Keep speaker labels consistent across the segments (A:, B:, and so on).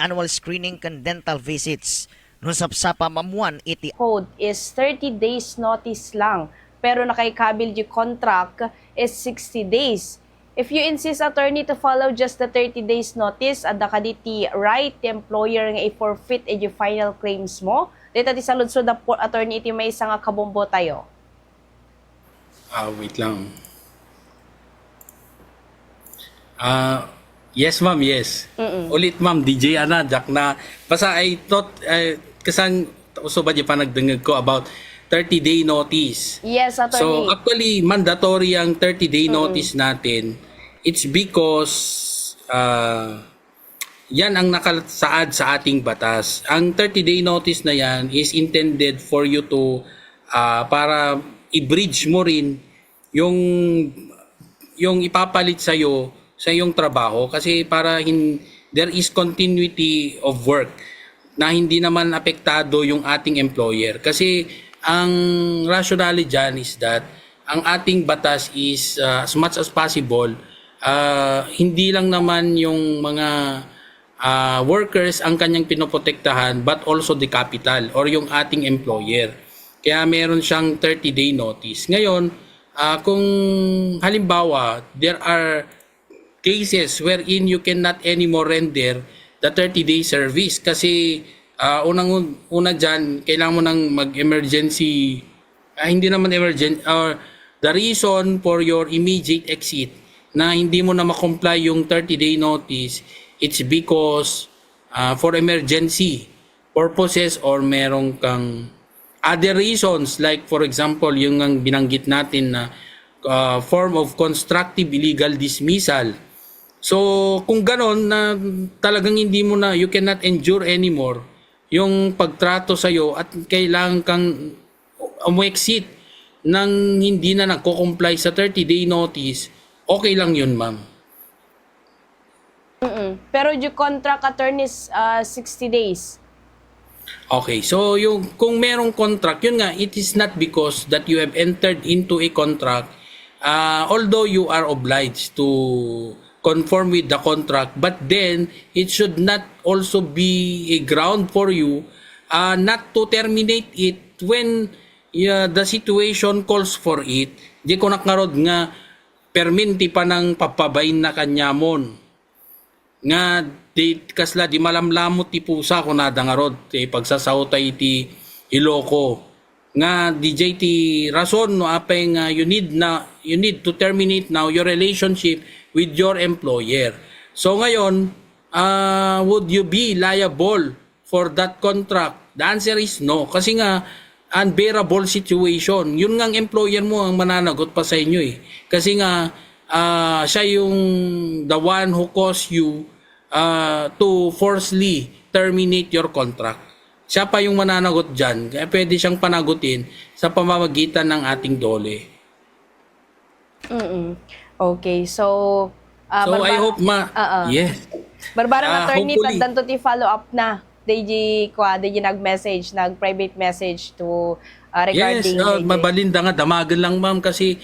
A: annual screening kan dental visits. No sapsapa mamuan iti
B: code is 30 days notice lang, pero nakaikabil yung contract is 60 days. If you insist attorney to follow just the 30 days notice, ada ka diti right the employer nga i-forfeit yung final claims mo. Dito ti sa lunsod na attorney iti may isa nga kabombo tayo.
C: Wait lang. Yes ma'am, yes. Ulit ma'am, DJ Ana, Jack na. Basta I thought, kasang uso ba di pa nagdengag ko about 30-day notice.
B: Yes, attorney.
C: So actually, mandatory ang 30-day notice natin. It's because yan ang nakasaad sa ating batas. Ang 30-day notice na yan is intended for you to para i-bridge mo rin yung ipapalit sa iyong trabaho kasi para there is continuity of work na hindi naman apektado yung ating employer. Kasi ang rationale dyan is that ang ating batas is as much as possible, hindi lang naman yung mga workers ang kanyang pinoprotektahan but also the capital or yung ating employer. Kaya meron siyang 30-day notice. Ngayon, kung halimbawa there are cases wherein you cannot anymore render the 30-day service kasi una dyan, kailangan mo nang mag-emergency, hindi naman emergency, or the reason for your immediate exit na hindi mo na ma-comply yung 30-day notice, it's because for emergency purposes or merong kang other reasons like for example yung ang binanggit natin na form of constructive illegal dismissal. So kung ganon na talagang hindi mo na, you cannot endure anymore yung pagtrato sa iyo at kailangan kang umexit nang hindi na nagko-comply sa 30-day notice, okay lang yun, ma'am.
B: Pero yung contract attorney is 60 days.
C: Okay, so yung kung merong contract, yun nga, it is not because that you have entered into a contract, although you are obliged to conform with the contract, but then it should not also be a ground for you not to terminate it when the situation calls for it. Di ko nakarod nga perminti pa ng papabain na kanyamon nga di kasla di malamlamot ti pusa ko nadangarod ti pagsasawtay ti Iloko nga DJ ti rason no apay nga you need to terminate now your relationship with your employer. So ngayon, would you be liable for that contract? The answer is no. Kasi nga, unbearable situation. Yun nga ang employer mo ang mananagot pa sa inyo eh. Kasi nga, siya yung the one who caused you to forcefully terminate your contract. Siya pa yung mananagot dyan. Kaya pwede siyang panagutin sa pamamagitan ng ating dole.
B: Okay, so
C: I hope yes.
B: Barbarang attorney,
C: Hopefully.
B: tandaan to ti follow up na. DJ nag-message, nag-private message to regarding
C: Yes, mabalinda nga, damagan lang ma'am kasi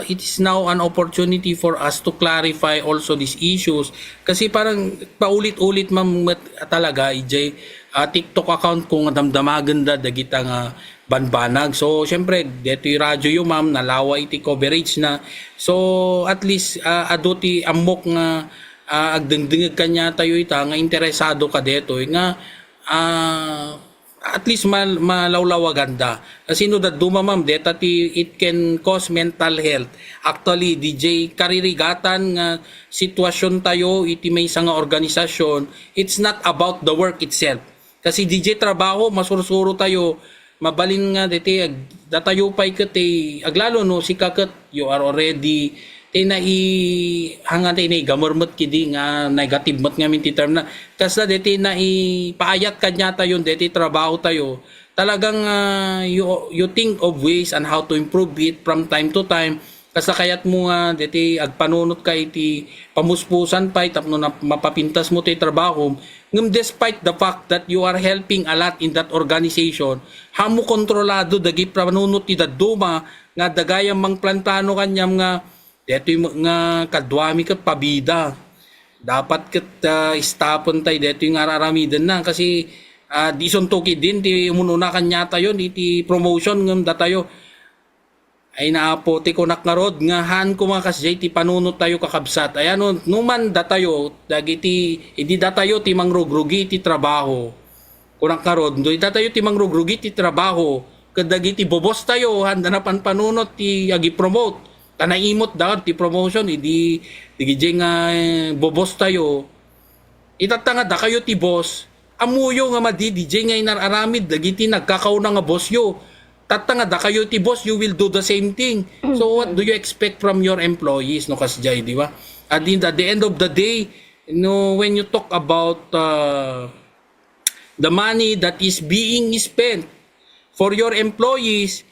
C: it is now an opportunity for us to clarify also these issues. Kasi parang paulit-ulit ma'am talaga, EJ, TikTok account ko nga damdamagan da dagita nga banbanag. So, syempre, dito yung radyo yung ma'am, nalawa iti coverage na. So, at least, aduti amok nga agdengdengag kanya tayo ita nga interesado ka dito nga at least malawlawa ganda. Kasi no that duma ma'am, deta ti it can cause mental health. Actually, DJ karirigatan nga sitwasyon tayo iti may nga organisasyon, it's not about the work itself. Kasi DJ trabaho, masursuro tayo, mabalin nga diti datayo pay ket aglalo no si kaket you are already hangan tay gamurmot kidi nga negative mat nga minti term na kasla diti paayat kanya tayo diti trabaho tayo talagang you think of ways on how to improve it from time to time kasakayat mo nga diti agpanunot kay iti pamuspusan pay tapno na mapapintas mo ti trabaho ngem despite the fact that you are helping a lot in that organization hamo kontrolado dagi panunot ti daduma nga dagayam mang plantano kanyam nga dito nga kadwami ket pabida dapat kat istapon tayo dito yung araramidan na kasi di son toki din ti umununa kanya tayo iti promotion ngem datayo ay naapo ti kunak nga rod nga han ko mga kasjay ti panunot tayo kakabsat ayan no numan datayo dagiti idi datayo ti mangrugrugi ti trabaho kunak nga rod do datayo ti mangrugrugi ti trabaho kadagiti bobos tayo handa na panpanunot ti agi promote tanaimot da ti promotion idi digijay nga bobos tayo itatanga da kayo ti boss amuyo nga madi DJ nga inararamid dagiti nagkakauna nga boss yo tatanga da kayo ti boss you will do the same thing so what do you expect from your employees no kasjay di ba at the end of the day when you talk about the money that is being spent for your employees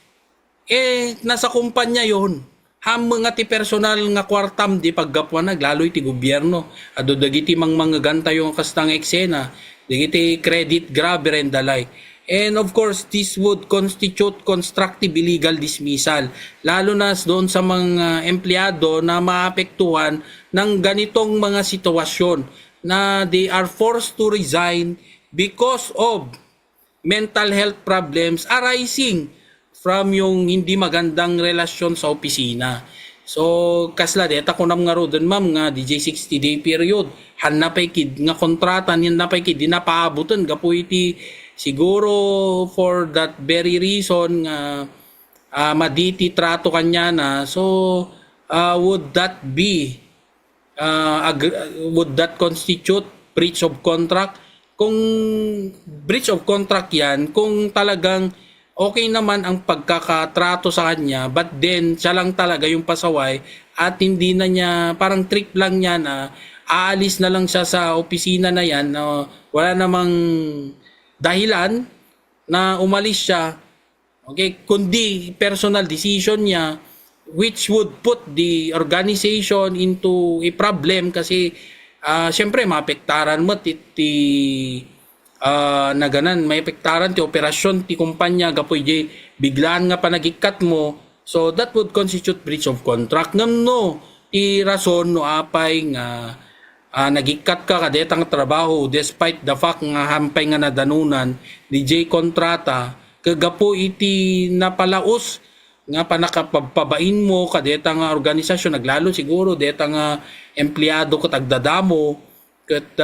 C: nasa kumpanya yon ham mga ti personal nga kwartam di paggapwa naglaloy ti gobyerno ado dagiti mga ganta yung kastang eksena digiti credit grabber and the like. And of course, this would constitute constructive illegal dismissal. Lalo na doon sa mga empleyado na maapektuhan ng ganitong mga sitwasyon na they are forced to resign because of mental health problems arising from yung hindi magandang relasyon sa opisina. So, kasla, deta ko nam nga rodon, ma'am, nga DJ 60-day period. Han na pa'y kid nga kontratan, yan na pa'y kid, di na paabutan. Gapo iti, siguro for that very reason, nga maditi trato kanya na. So, would that constitute breach of contract? Kung breach of contract yan, kung talagang okay naman ang pagkakatrato sa kanya but then siya lang talaga yung pasaway at hindi na niya parang trip lang niya na aalis na lang siya sa opisina na yan wala namang dahilan na umalis siya okay kundi personal decision niya which would put the organization into a problem kasi syempre maapektaran mo na ganan may epektaran ti operasyon ti kumpanya gapoy jay biglaan nga panagikat mo so that would constitute breach of contract ngam no ti rason no apay nga nagikat ka kadetang trabaho despite the fact nga hampay nga nadanunan di jay kontrata kagapo iti napalaos nga panakapagpabain mo kadeta nga organisasyon naglalo siguro deta nga empleyado ko tagdadamo ket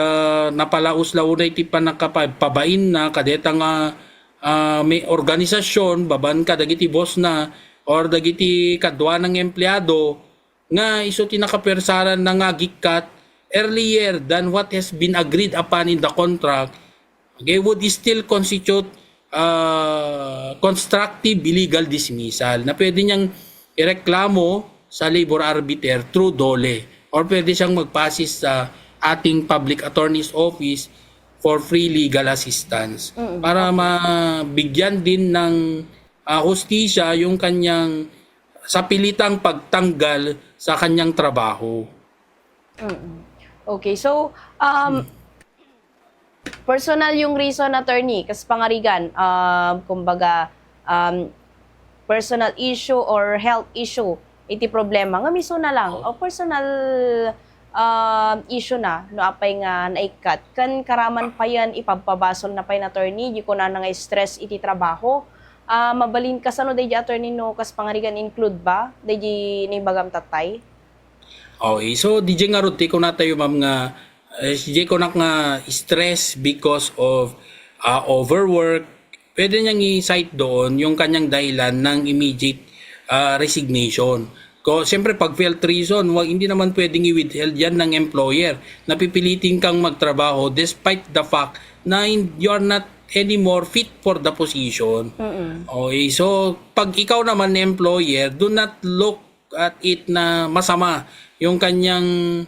C: napalaos launay ti panakapabain na kadeta nga may organisasyon baban ka dagiti boss na or dagiti kadwa ng empleyado nga iso ti nakapersaran na nga gikat earlier than what has been agreed upon in the contract okay would still constitute constructive illegal dismissal na pwede niyang ireklamo sa labor arbiter through DOLE or pwede siyang magpasis sa ating public attorney's office for free legal assistance para mabigyan din ng hustisya yung kanyang sapilitang pagtanggal sa kanyang trabaho.
B: Okay, so personal yung reason, attorney, kasi pangarigan, kumbaga personal issue or health issue iti problema nga miso na lang o personal issue na no apay nga naikat kan karaman pa yan ipagpabasol na pay na attorney di ko na nga stress iti trabaho mabalin ka sa no day attorney no kas pangarigan include ba day ni bagam tatay.
C: Okay, so DJ nga ruti ko na tayo ma'am nga DJ ko na nga stress because of overwork pwede niyang i-cite doon yung kanyang dahilan ng immediate resignation. Siyempre pag felt reason, hindi naman pwedeng i-withheld yan ng employer. Napipilitin kang magtrabaho despite the fact na you're not anymore fit for the position. Okay, so pag ikaw naman na employer, do not look at it na masama yung kanyang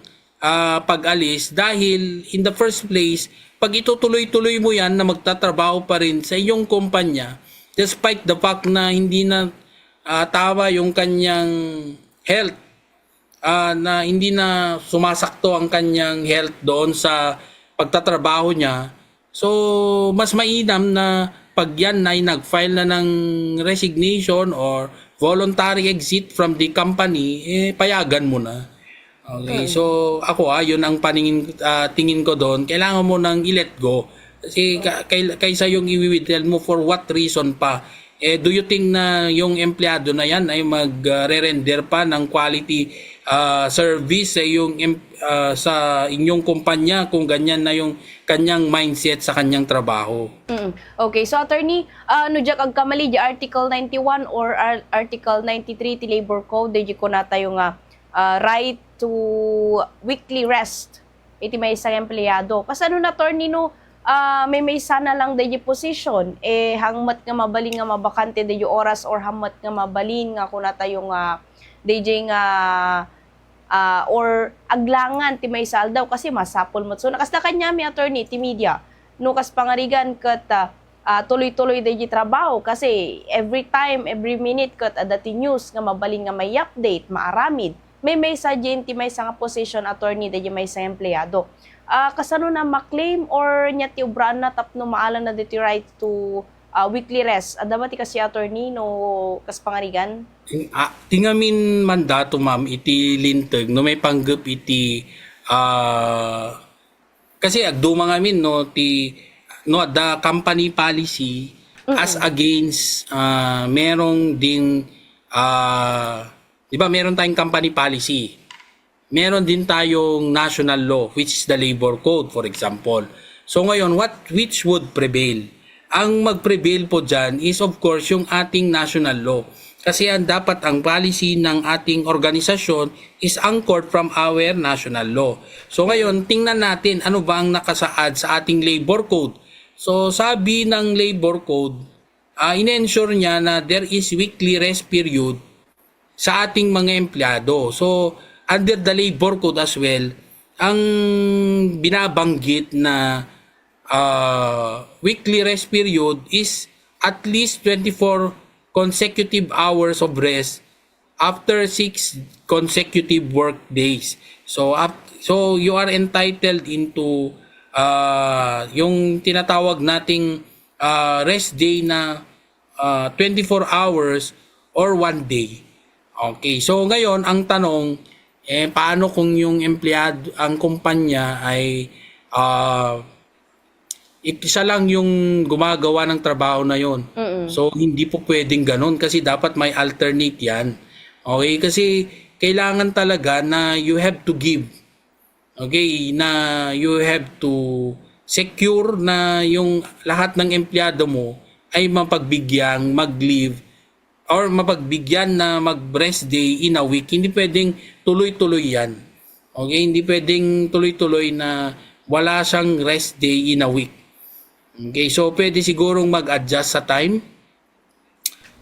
C: pag-alis dahil in the first place, pag itutuloy-tuloy mo yan na magtatrabaho pa rin sa iyong kumpanya, despite the fact na hindi na tama yung kanyang health na hindi na sumasakto ang kanyang health doon sa pagtatrabaho niya. So, mas mainam na pag yan ay nag-file na ng resignation or voluntary exit from the company, payagan mo na. Okay, so ako yun ang tingin ko doon. Kailangan mo nang i-let go. Kasi kaysa yung i-withdraw mo for what reason pa. Do you think na yung empleyado na yan ay mag-re-render pa ng quality service sa inyong kumpanya kung ganyan na yung kanyang mindset sa kanyang trabaho?
B: Okay, so attorney, ano dyan ang kamali di Article 91 or Article 93 ti Labor Code, di ko na tayo nga right to weekly rest iti may isang empleyado. Kasi ano na attorney no, may sana lang di position, hangmat nga mabalin nga mabakante di oras or hangmat nga mabalin nga kuna tayo nga DJ nga or aglangan ti may saldaw kasi masapol mo. So nakasda kanya mi attorney ti media no kas pangarigan kat tuloy-tuloy di trabaho kasi every time, every minute kat adati news nga mabalin nga may update, maaramid. May sa ti may nga position attorney di may sa empleyado. Kasano na maklaim or nya ti ubran na tapno maalan na diti right to weekly rest. Adama ti kasi attorney no kas pangarigan?
C: Tingamin mandato ma'am iti linteg no may panggap iti kasi agduma ngamin no the company policy as against merong ding di ba meron tayong company policy. Meron din tayong national law which is the labor code for example. So ngayon which would prevail? Ang mag-prevail po dyan is of course yung ating national law. Kasi dapat ang policy ng ating organisasyon is anchored from our national law. So ngayon, tingnan natin ano ba ang nakasaad sa ating labor code. So sabi ng labor code, in-ensure niya na there is weekly rest period sa ating mga empleyado. So under the labor code as well, ang binabanggit na weekly rest period is at least 24 consecutive hours of rest after 6 consecutive work days. So you are entitled into yung tinatawag nating rest day na 24 hours or 1 day. Okay, so ngayon ang tanong paano kung yung empleyado ang kumpanya ay isa lang yung gumagawa ng trabaho na yon. So, hindi po pwedeng ganun kasi dapat may alternate yan. Okay? Kasi kailangan talaga na you have to give. Okay? Na you have to secure na yung lahat ng empleyado mo ay mapagbigyan, mag-leave, or mapagbigyan na mag-rest day in a week. Hindi pwedeng tuloy-tuloy yan. Okay? Hindi pwedeng tuloy-tuloy na wala siyang rest day in a week. Okay, so pwede sigurong mag-adjust sa time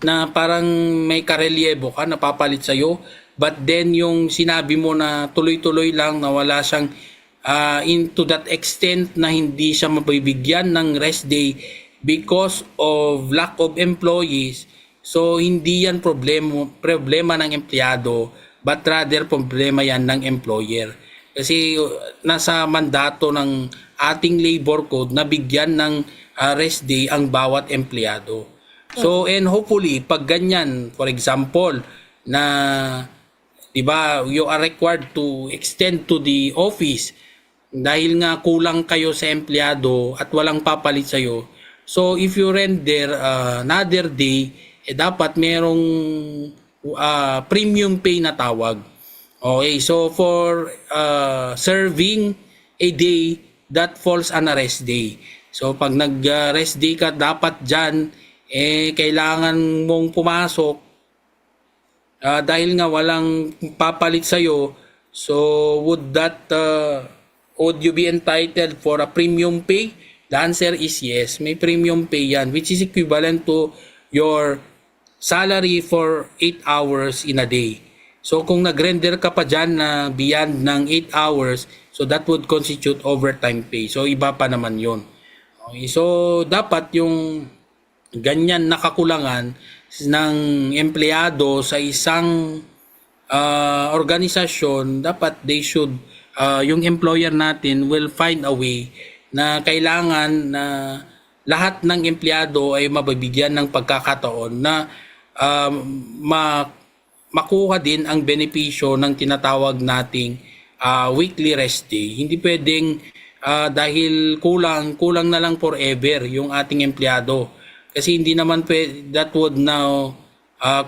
C: na parang may karelyebo ka, napapalit sa'yo. But then yung sinabi mo na tuloy-tuloy lang na wala siyang into that extent na hindi siya mabibigyan ng rest day because of lack of employees. So hindi yan problema ng empleyado but rather problema yan ng employer. Kasi nasa mandato ng ating labor code na bigyan ng rest day ang bawat empleyado. So and hopefully pag ganyan, for example, na 'di ba, you are required to extend to the office dahil nga kulang kayo sa empleyado at walang papalit sa iyo. So if you render another day, dapat merong premium pay na tawag. Okay, so for serving a day that falls on a rest day. So pag nag-rest day ka, dapat dyan, kailangan mong pumasok dahil nga walang papalit sa'yo. So would you be entitled for a premium pay? The answer is yes, may premium pay yan, which is equivalent to your salary for 8 hours in a day. So kung nag-render ka pa dyan na beyond ng 8 hours, so that would constitute overtime pay. So iba pa naman yun. Okay, so dapat yung ganyan na kakulangan ng empleyado sa isang organisasyon, dapat they should, yung employer natin will find a way na kailangan na lahat ng empleyado ay mabibigyan ng pagkakataon na makuha din ang benepisyo ng tinatawag nating weekly rest day. Hindi pwedeng dahil kulang na lang forever yung ating empleyado. Kasi hindi naman that would now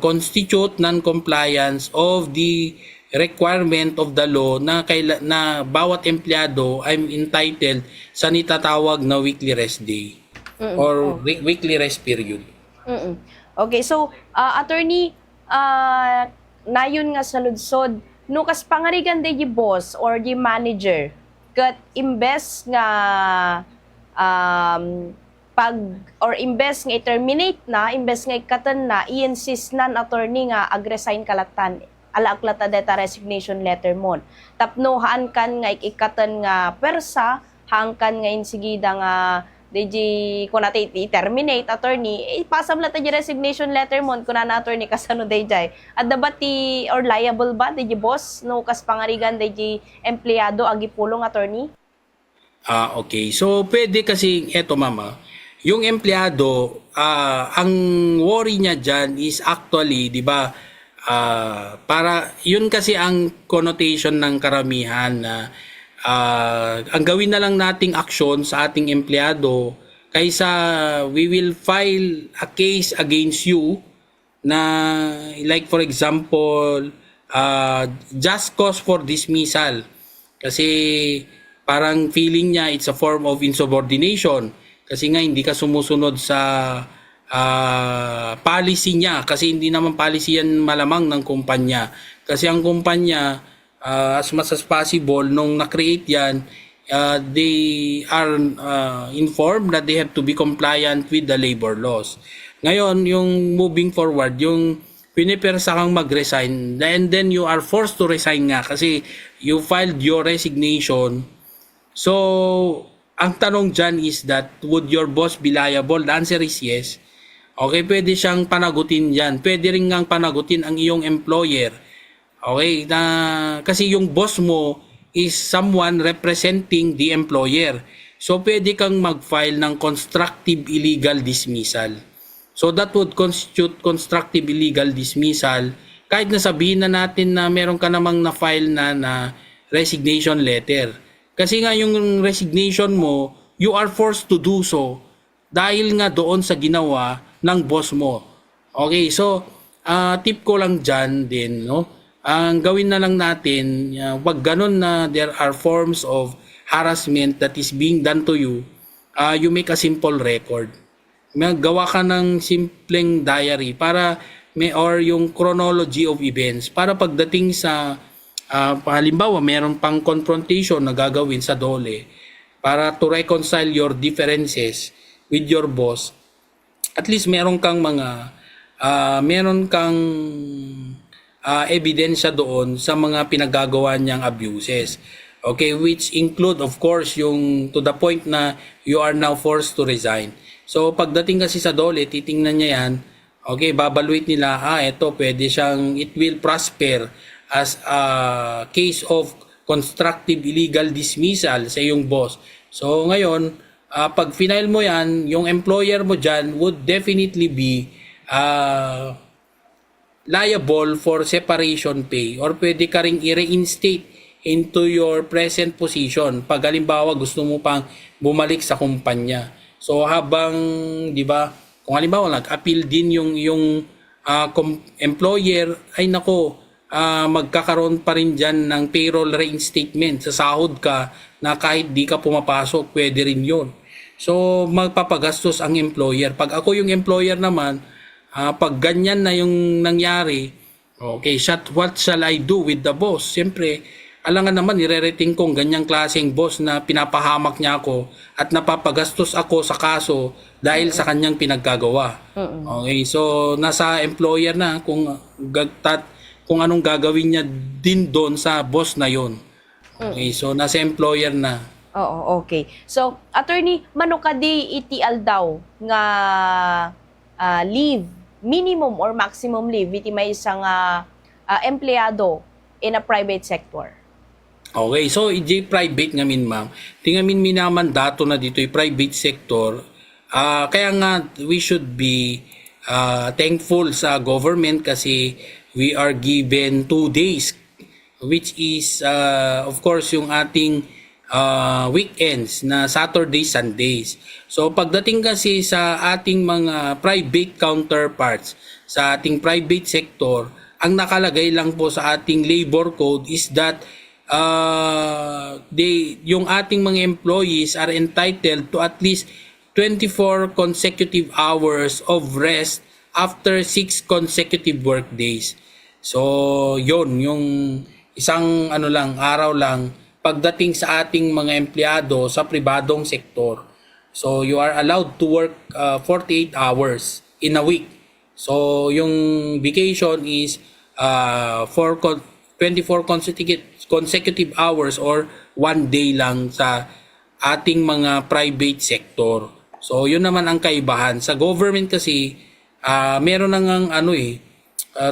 C: constitute non-compliance of the requirement of the law na bawat empleyado ay entitled sa nitatawag na weekly rest day or weekly rest period.
B: Okay, so attorney, nayon nga sa ludsod, no kas pangarigan di boss or di manager, kat imbes nga imbes nga i-terminate na, imbes nga ikatan na, i-insist nan attorney nga ag-resign kalatan ala aklata data resignation letter mo. Tapno haan kan nga ikatan nga persa, hangkan nga insigida nga DJ kung natin i-terminate attorney, ipasam lata di resignation letter mo kung na attorney kasano DJ. At dapat or liable ba DJ boss no kas pangarigan DJ empleyado agi pulong attorney?
C: Okay. So pwede kasi eto mama, yung empleyado ang worry niya diyan is actually, 'di ba? Para yun kasi ang connotation ng karamihan na ang gawin na lang nating aksyon sa ating empleyado kaysa we will file a case against you na like for example just cause for dismissal, kasi parang feeling niya it's a form of insubordination kasi nga hindi ka sumusunod sa policy niya, kasi hindi naman policy yan malamang ng kumpanya, kasi ang kumpanya as much as possible nung na-create yan, they are informed that they have to be compliant with the labor laws. Ngayon, yung moving forward, yung pinipersa kang mag-resign and then you are forced to resign nga kasi you filed your resignation. So ang tanong dyan is that would your boss be liable? The answer is yes. Okay, pwede siyang panagutin yan. Pwede rin ngang panagutin ang iyong employer. Okay, kasi yung boss mo is someone representing the employer. So, pwede kang mag-file ng constructive illegal dismissal. So, that would constitute constructive illegal dismissal kahit na sabihin na natin na meron ka namang na-file na resignation letter. Kasi nga yung resignation mo, you are forced to do so dahil nga doon sa ginawa ng boss mo. Okay, so tip ko lang dyan din, no? Ang gawin na lang natin, wag ganun na there are forms of harassment that is being done to you, you make a simple record. Gawa ka ng simpleng diary para or yung chronology of events para pagdating sa halimbawa meron pang confrontation na gagawin sa DOLE para to reconcile your differences with your boss, at least meron kang ebidensya doon sa mga pinagagawa niyang abuses. Okay, which include of course yung to the point na you are now forced to resign. So pagdating kasi sa DOLE, titingnan niya yan. Okay, babaluit nila, ito pwede siyang, it will prosper as a case of constructive illegal dismissal sa iyong boss. So ngayon, pag final mo yan, yung employer mo dyan would definitely be liable for separation pay or pwede ka ring i-reinstate into your present position pag halimbawa gusto mo pang bumalik sa kumpanya. So habang, di ba, kung halimbawa nag-appeal din yung employer, ay nako, magkakaroon pa rin dyan ng payroll reinstatement, sa sahod ka na kahit di ka pumapasok, pwede rin yun. So magpapagastos ang employer. Pag ako yung employer naman, pag ganyan na yung nangyari, okay, what shall I do with the boss? Siyempre, alangan naman, nire-rating kong ganyang klaseng boss na pinapahamak niya ako at napapagastos ako sa kaso dahil sa kanyang pinaggagawa. Okay, so nasa employer na kung anong gagawin niya din doon sa boss na yon. Okay, so nasa employer na.
B: Oo, okay. So, attorney, manukadi itial daw nga leave, minimum or maximum leave, iti may isang empleyado in a private sector?
C: Okay, so iti private ngamin ma'am. Tingamin minamandato na dito yung private sector. Kaya nga we should be thankful sa government kasi we are given 2 days. which is of course yung ating weekends na Saturday, Sundays. So pagdating kasi sa ating mga private counterparts, sa ating private sector, ang nakalagay lang po sa ating labor code is that yung ating mga employees are entitled to at least 24 consecutive hours of rest after 6 consecutive work days. So, yon yung isang araw lang pagdating sa ating mga empleyado sa pribadong sektor. So, you are allowed to work 48 hours in a week. So, yung vacation is 24 consecutive hours or 1 day lang sa ating mga private sector. So, yun naman ang kaibahan. Sa government kasi, meron na ngang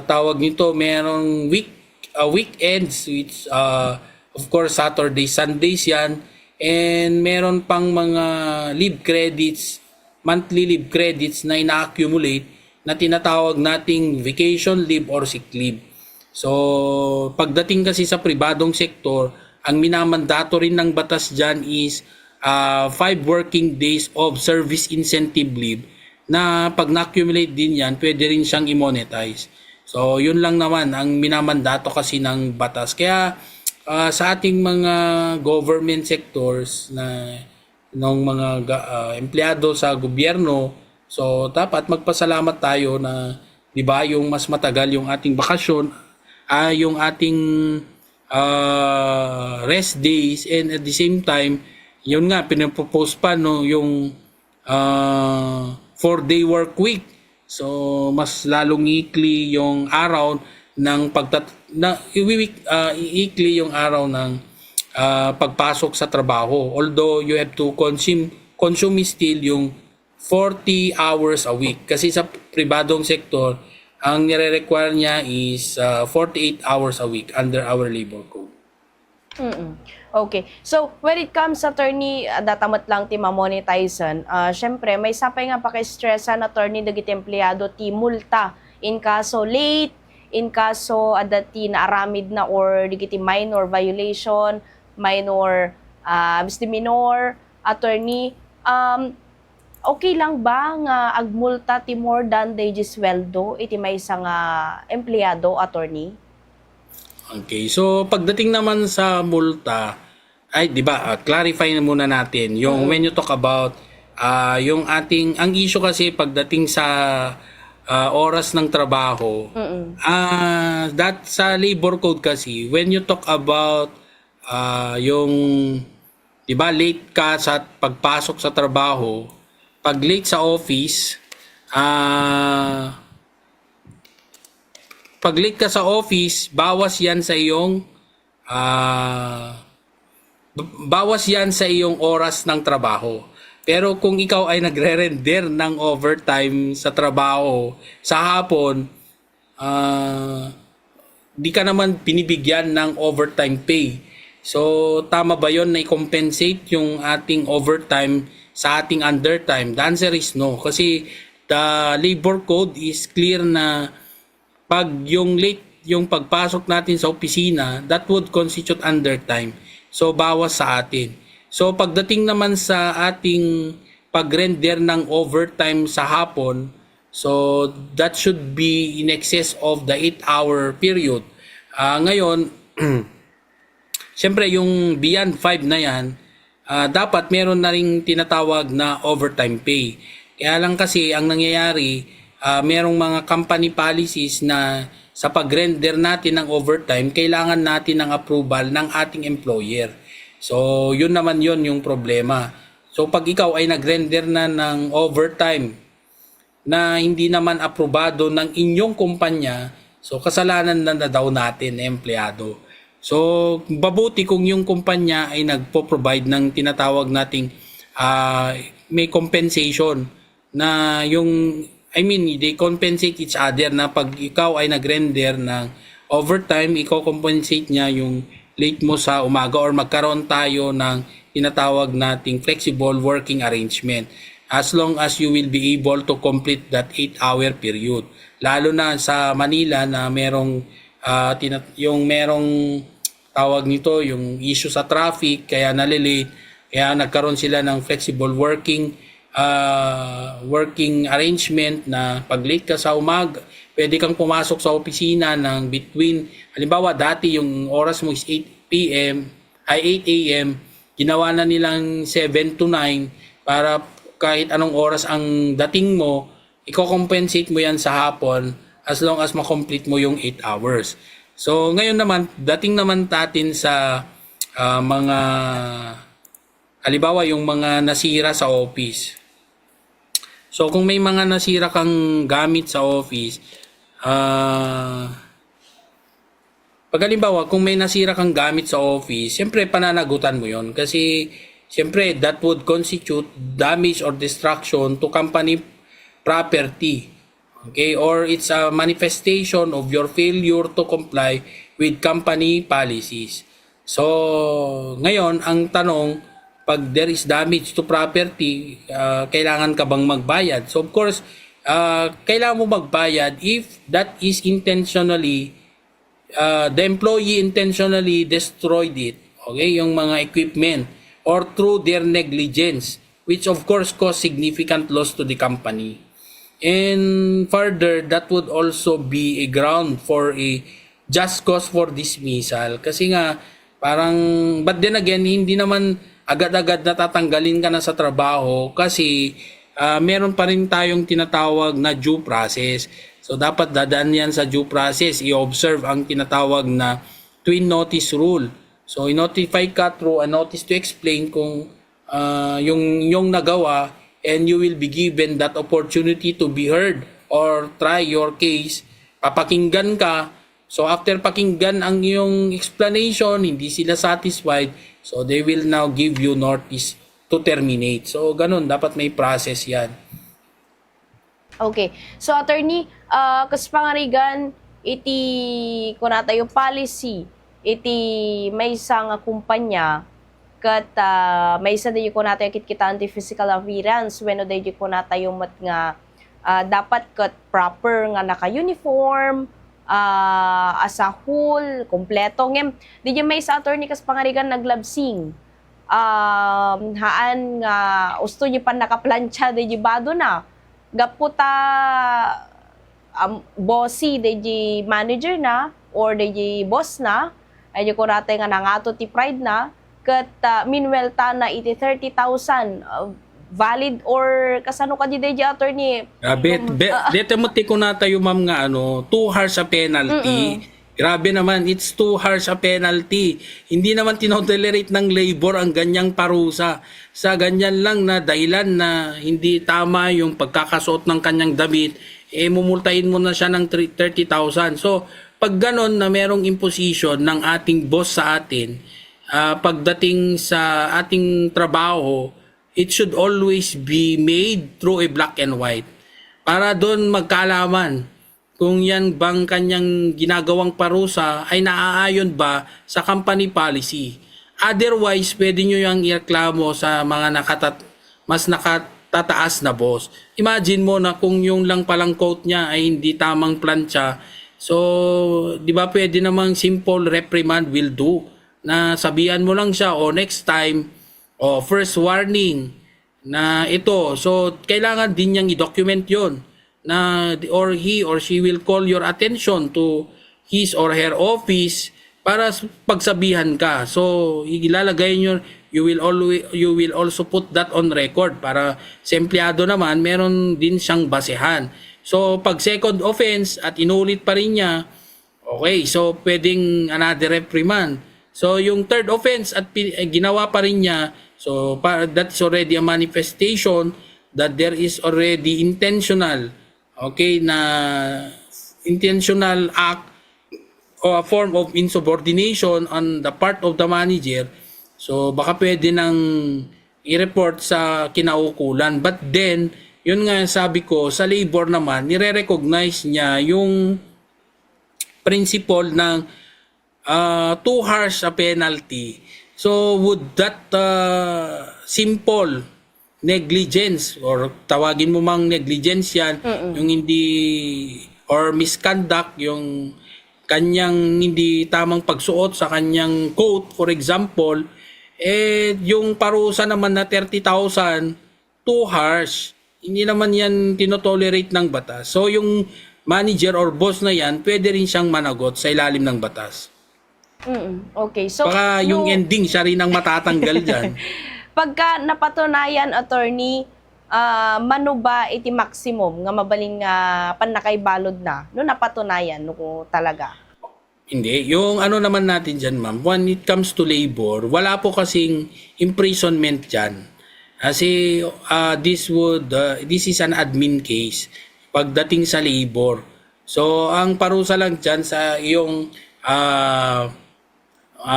C: tawag nito, merong weekends, which of course Saturday, Sundays yan, and meron pang mga leave credits, monthly leave credits na ina-accumulate na tinatawag nating vacation leave or sick leave. So, pagdating kasi sa pribadong sektor, ang minamandato rin ng batas dyan is 5 working days of service incentive leave na pag na-accumulate din yan, pwede rin siyang i-monetize. So, yun lang naman ang minamandato kasi ng batas. Kaya sa ating mga government sectors na ng mga empleyado sa gobyerno, so dapat magpasalamat tayo na 'di ba yung mas matagal yung ating bakasyon, yung ating rest days, and at the same time, yun nga pinapropose pa yung 4-day work week. So mas lalong ikli yung araw ng iikli yung araw ng pagpasok sa trabaho. Although you have to consume still yung 40 hours a week. Kasi sa pribadong sektor, ang nire-require niya is 48 hours a week under our labor code.
B: Okay. So, when it comes sa attorney, datamat lang ti mamonetizan, syempre, may sapay nga pakistressan attorney dagiti empleyado ti multa in kaso late, in kaso adati na aramid na or digiti minor violation, minor misdemeanor, attorney, okay lang ba nga agmulta ti more than the sweldo iti may isang empleyado, attorney?
C: Okay, so pagdating naman sa multa, ay 'di ba, clarify na muna natin yung when you talk about yung ang issue kasi pagdating sa oras ng trabaho, that sa labor code kasi when you talk about yung 'di ba late ka sa pagpasok sa trabaho, pag late sa office, pag late ka sa office, bawas yan sa iyong oras ng trabaho. Pero kung ikaw ay nagre-render ng overtime sa trabaho sa hapon, di ka naman pinibigyan ng overtime pay. So, tama ba yon na i-compensate yung ating overtime sa ating undertime? The answer is no. Kasi the labor code is clear na pag yung late, yung pagpasok natin sa opisina, that would constitute undertime. So, bawas sa atin. So, pagdating naman sa ating pag-render ng overtime sa hapon, so, that should be in excess of the 8-hour period. Ngayon, siyempre, yung beyond 5 na yan, dapat meron na ring tinatawag na overtime pay. Kaya lang kasi, ang nangyayari, merong mga company policies na sa pag-render natin ng overtime, kailangan natin ng approval ng ating employer. So, yun naman yun yung problema. So, pag ikaw ay nag-render na ng overtime na hindi naman aprobado ng inyong kumpanya, so kasalanan na daw natin na empleyado. So, babuti kung yung kumpanya ay nagpo-provide ng tinatawag nating may compensation na they compensate each other na pag ikaw ay nag-render ng overtime, i-compensate niya yung late mo sa umaga or magkaroon tayo ng tinatawag nating flexible working arrangement as long as you will be able to complete that 8-hour period. Lalo na sa Manila na merong tawag nito, yung issue sa traffic, kaya nalilate, kaya nagkaroon sila ng flexible working arrangement na pag late ka sa umaga, pwede kang pumasok sa opisina ng between, halimbawa dati yung oras mo is 8 p.m. ay 8 a.m., ginawa na nilang 7 to 9 para kahit anong oras ang dating mo, i-compensate mo yan sa hapon as long as ma-complete mo yung 8 hours. So ngayon naman, dating naman natin sa mga, halimbawa yung mga nasira sa office. So kung may mga nasira kang gamit sa office, pag halimbawa kung may nasira kang gamit sa office, siyempre pananagutan mo yon kasi siyempre that would constitute damage or destruction to company property. Okay, or it's a manifestation of your failure to comply with company policies. So, ngayon, ang tanong, pag there is damage to property, kailangan ka bang magbayad? So, of course, kailangan mo magbayad if that is intentionally, the employee intentionally destroyed it, okay, yung mga equipment, or through their negligence, which of course cause significant loss to the company. And further, that would also be a ground for a just cause for dismissal. Kasi nga, parang, but then again, hindi naman agad-agad natatanggalin ka na sa trabaho kasi meron pa rin tayong tinatawag na due process. So, dapat dadaan yan sa due process. I-observe ang tinatawag na twin notice rule. So, i-notify ka through a notice to explain kung yung nagawa, and you will be given that opportunity to be heard or try your case. Papakinggan ka. So after pakinggan ang iyong explanation, hindi sila satisfied, so they will now give you notice to terminate. So ganun, dapat may process yan.
B: Okay. So, attorney, kaspangarigan, iti kunata yung policy, iti may isang kumpanya, kat may isa din ko natin kita anti-physical appearance when day ko nata yung mat nga dapat kat proper nga naka-uniform as a whole, kompleto ngem. Di may isa attorney kas pangarigan naglabsing. Haan nga usto niya pa nakaplansya di bado na. Gaputa bossy di manager na or di boss na ay ko natin nga nangato ti pride na kat meanwhile ta na iti 30,000 valid or kasano ka di attorney.
C: Dito mo tiko na tayo ma'am nga too harsh a penalty. Grabe naman, it's too harsh a penalty. Hindi naman tinotolerate ng labor ang ganyang parusa. Sa ganyan lang na dahilan na hindi tama yung pagkakasuot ng kanyang damit, mumultahin mo na siya ng 30,000. So, pag ganon na merong imposition ng ating boss sa atin, pagdating sa ating trabaho, it should always be made through a black and white. Para doon magkaalaman kung yan bang kanyang ginagawang parusa ay naaayon ba sa company policy. Otherwise, pwede nyo yung ireklamo sa mga mas nakatataas na boss. Imagine mo na kung yung lang palang quote niya ay hindi tamang plancha. So, di ba pwede namang simple reprimand will do? Na sabihan mo lang siya next time first warning na ito. So kailangan din niyang i-document yon na or he or she will call your attention to his or her office para pagsabihan ka. So ilalagay niyo, you will also put that on record para sa empleyado naman meron din siyang basehan. So pag second offense at inulit pa rin niya, okay, so pwedeng another reprimand. So yung third offense at ginawa pa rin niya, so that's already a manifestation that there is already intentional act or a form of insubordination on the part of the manager. So baka pwede nang i-report sa kinaukulan. But then, yun nga sabi ko, sa labor naman, nire-recognize niya yung principle ng too harsh a penalty. So would that simple negligence or tawagin mo mang negligence yan, yung hindi or misconduct yung kanyang hindi tamang pagsuot sa kanyang coat, for example, yung parusa naman na 30,000, too harsh. Hindi naman yan tinotolerate ng batas. So yung manager or boss na yan, pwede rin siyang managot sa ilalim ng batas.
B: Okay. So,
C: Baka yung ending, siya rin ang matatanggal dyan.
B: pagka napatunayan, attorney, mano ba iti maximum nga mabaling panakaibalod na no napatunayan no talaga?
C: Hindi. Yung ano naman natin dyan, ma'am, when it comes to labor, wala po kasing imprisonment dyan. Kasi this is an admin case pagdating sa labor. So, ang parusa lang dyan sa iyong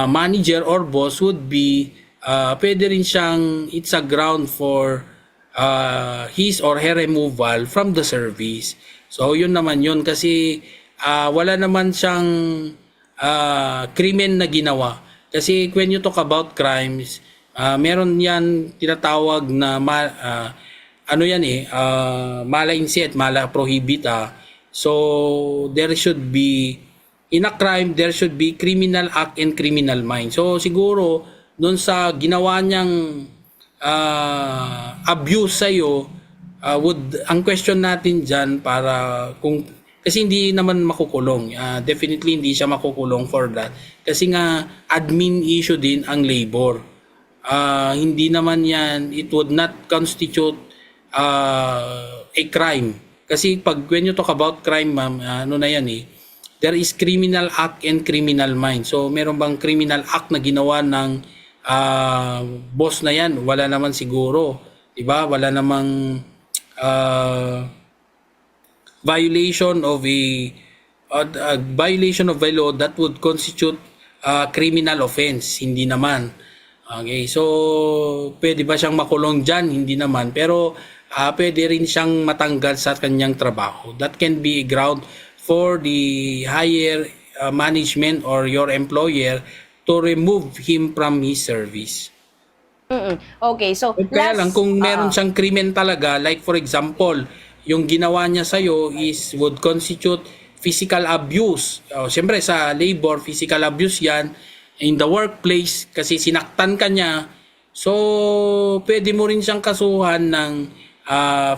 C: manager or boss would be pwede rin siyang, it's a ground for his or her removal from the service. So, yun naman yun kasi wala naman siyang krimen na ginawa. Kasi when you talk about crimes, meron yan tinatawag na mala inset, mala prohibita. So, there should be in a crime, there should be criminal act and criminal mind. So, siguro, doon sa ginawa niyang abuse sa'yo, ang question natin dyan kasi hindi naman makukulong. Definitely hindi siya makukulong for that. Kasi nga, admin issue din ang labor. Hindi naman yan, it would not constitute a crime. Kasi when you talk about crime, ma'am, there is criminal act and criminal mind. So, meron bang criminal act na ginawa ng boss na yan? Wala naman siguro. Diba? Wala namang violation of a law that would constitute criminal offense. Hindi naman. Okay, so pwede ba siyang makulong dyan? Hindi naman. Pero pwede rin siyang matanggal sa kanyang trabaho. That can be a ground for the higher management or your employer to remove him from his service.
B: Okay, so
C: Kaya lang kung meron siyang krimen talaga, like for example, yung ginawa niya sa'yo would constitute physical abuse. Siyempre sa labor, physical abuse yan. In the workplace, kasi sinaktan ka niya, so pwede mo rin siyang kasuhan ng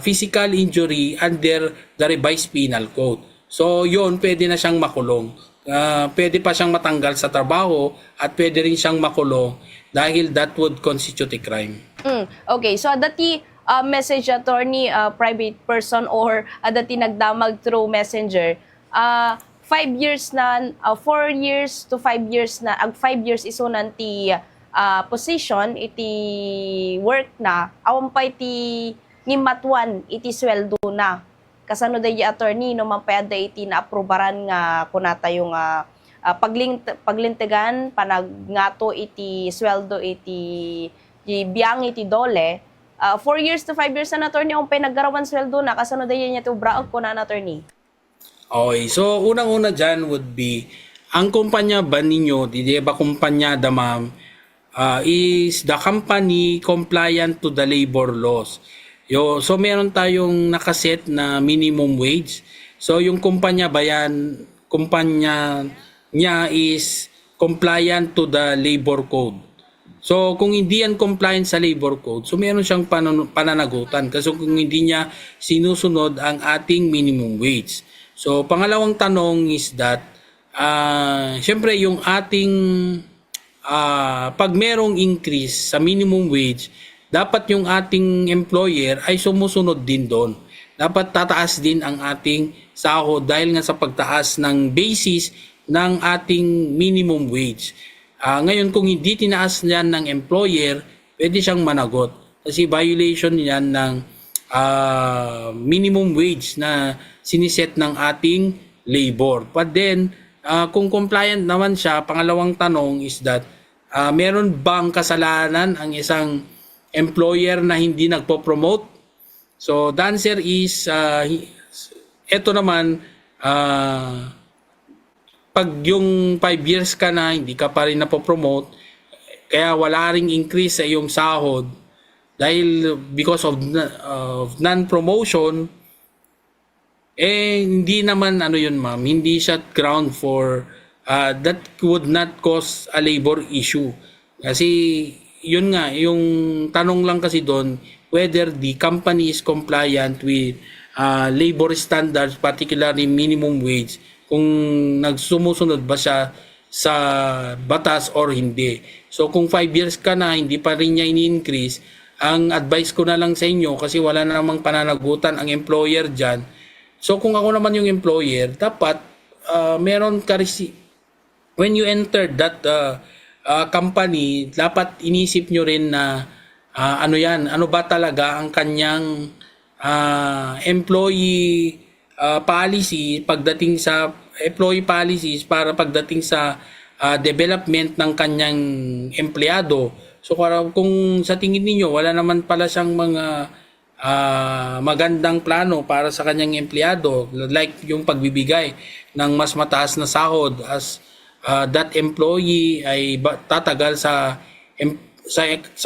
C: physical injury under the revised penal code. So yun, pwede na siyang makulong. Pwede pa siyang matanggal sa trabaho at pwede rin siyang makulong dahil that would constitute a crime.
B: Okay, so dati message attorney, private person or dati nagdamag through messenger, 5 years na, 4 years to 5 years na, 5 years iso nanti position, iti work na, awan pa iti ngimatuan, iti sweldo na. Kasano dahi attorney, no mampayad da iti na-aprobaran nga kunata yung paglintigan, panagnato iti sweldo, iti biyang iti dole. 4 years to 5 years na attorney, ang pinaggarawan sweldo na, kasano dahi niya ito braog ko na attorney.
C: Okay, so unang-una dyan would be, ang kumpanya ba ninyo, di ba kumpanya da ma'am, is the company compliant to the labor laws. So meron tayong nakaset na minimum wage. So yung kumpanya ba yan, kumpanya niya is compliant to the labor code. So kung hindi yan compliant sa labor code, so meron siyang pananagutan kasi kung hindi niya sinusunod ang ating minimum wage. So pangalawang tanong is that syempre yung ating pag merong increase sa minimum wage, dapat yung ating employer ay sumusunod din doon. Dapat tataas din ang ating sahod dahil nga sa pagtaas ng basis ng ating minimum wage. Ngayon kung hindi tinaas yan ng employer, pwede siyang managot. Kasi violation yan ng minimum wage na siniset ng ating labor. But then, kung compliant naman siya, pangalawang tanong is that, meron bang kasalanan ang isang employer na hindi nagpo-promote? So the answer is eto naman, pag yung 5 years ka na hindi ka pa rin napo-promote, kaya wala ring increase sa iyong sahod dahil because of non-promotion, hindi naman ano yun ma'am, hindi siya ground for that would not cause a labor issue. Kasi yun nga, yung tanong lang kasi doon whether the company is compliant with labor standards, particularly minimum wage, kung nagsumusunod ba siya sa batas or hindi. So kung 5 years ka na, hindi pa rin niya ini-increase, ang advice ko na lang sa inyo, kasi wala na namang pananagutan ang employer dyan. So kung ako naman yung employer, dapat meron ka when you enter that company, dapat inisip nyo rin na ano ba talaga ang kanyang employee policy pagdating sa employee policies para pagdating sa development ng kanyang empleyado. So kung sa tingin niyo wala naman pala siyang mga magandang plano para sa kanyang empleyado, like yung pagbibigay ng mas mataas na sahod as that employee ay tatagal sa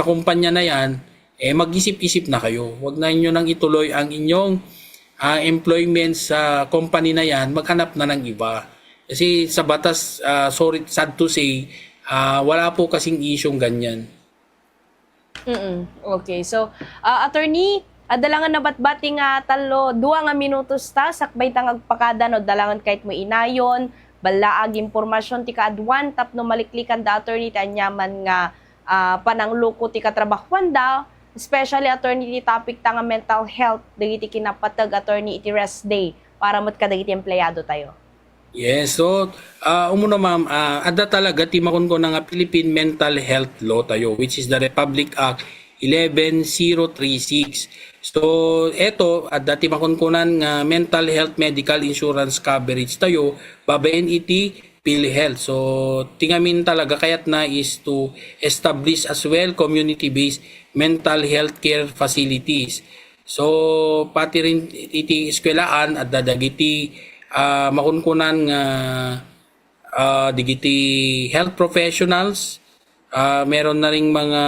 C: kumpanya na yan, mag-isip-isip na kayo. Huwag na inyo nang ituloy ang inyong employment sa company na yan, maghanap na ng iba. Kasi sa batas, sorry, sad to say, wala po kasing isyong ganyan.
B: Okay, so attorney, dalangan na batbati nga talo, 2 nga minutos ta, sakbay tang agpakada no, dalangan kahit mo inayon, balaag impormasyon ti kaadwan, tapno maliklikan da attorney ti anyaman nga panangluko ti katrabahuan da, especially attorney ti topic ta nga mental health, dagiti kinapatag attorney iti rest day, para mat kadagiti empleyado tayo.
C: Yes, so umuna ma'am, ada talaga timakon ko nga Philippine Mental Health Law tayo, which is the Republic Act 11036. So eto, ada timakon ko nga mental health medical insurance coverage tayo, babaen iti PhilHealth. So tingamin talaga kayat na is to establish as well community-based mental health care facilities. So pati rin iti eskwelahan at dadagiti makunkunan nga digiti health professionals, meron na ring mga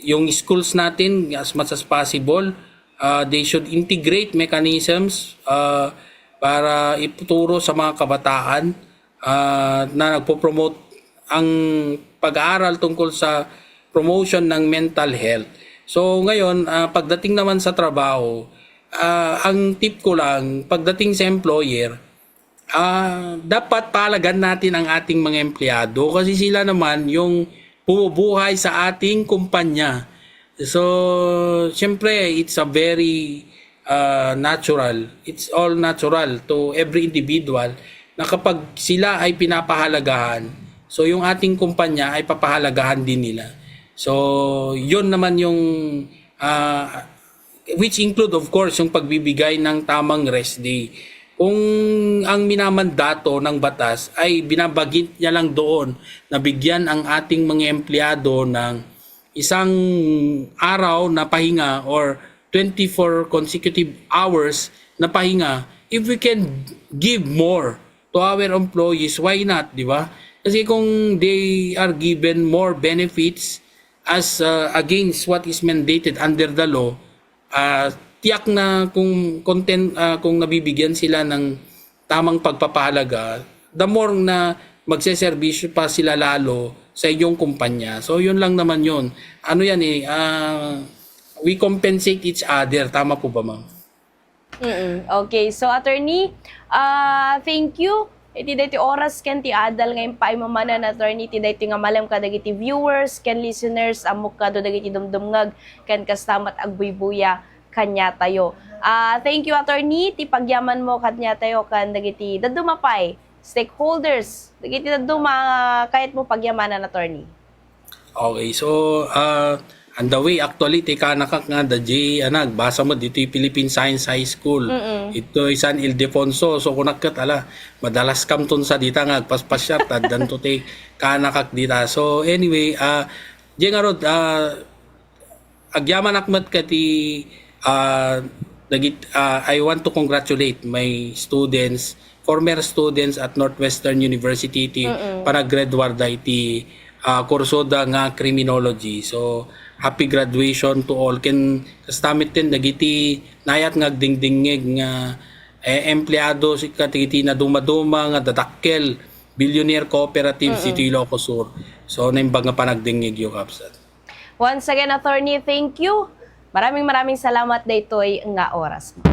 C: yung schools natin as much as possible, they should integrate mechanisms para ituturo sa mga kabataan na nagpo-promote ang pag-aaral tungkol sa promotion ng mental health. So ngayon, pagdating naman sa trabaho, ang tip ko lang, pagdating sa employer, dapat palagan natin ang ating mga empleyado kasi sila naman yung bumubuhay sa ating kumpanya. So, syempre, it's a very natural, it's all natural to every individual na kapag sila ay pinapahalagahan, so yung ating kumpanya ay papahalagahan din nila. So, yun naman yung which include of course yung pagbibigay ng tamang rest day. Kung ang minamandato ng batas ay binabagit niya lang doon na bigyan ang ating mga empleyado ng isang araw na pahinga or 24 consecutive hours na pahinga, if we can give more to our employees, why not, di ba? Kasi kung they are given more benefits as against what is mandated under the law, tiyak na kung nabibigyan sila ng tamang pagpapahalaga, the more na magseserbisyo pa sila lalo sa iyong kumpanya. So yun lang naman yun. Ano yan we compensate each other. Tama po ba, ma'am?
B: Okay, so attorney, thank you. Iti dati oras ken ti adal ngayon pa imamanan attorney ti dati nga malam kadagiti viewers ken listeners amok kado dagiti dumdumngag ken kastamat agbuybuya kanya tayo. Thank you attorney ti pagyaman mo kanya tayo kan dagiti dadumapay stakeholders dagiti daduma kahit mo pagyamanan attorney.
C: Okay, so on the way actually ti kanakak nga da basa mo dito yung Philippine Science High School. Ito San Ildefonso. So kunakkat madalas kam ton sa dita nga agpaspasyat dan to ti kanakak dita. So anyway, nga rod agyaman akmat ka ti I want to congratulate my students, former students at Northwestern University ti panag-graduate iti kurso da nga criminology. So happy graduation to all. Ken kastamit din dagiti nayat nga agdingdingeg nga empleyado si katiti na dumaduma nga dadakkel billionaire cooperative City Ilocos Sur. So naimbag nga panagdingig yung kapsat.
B: Once again, attorney, thank you. Maraming salamat daytoy nga oras mo.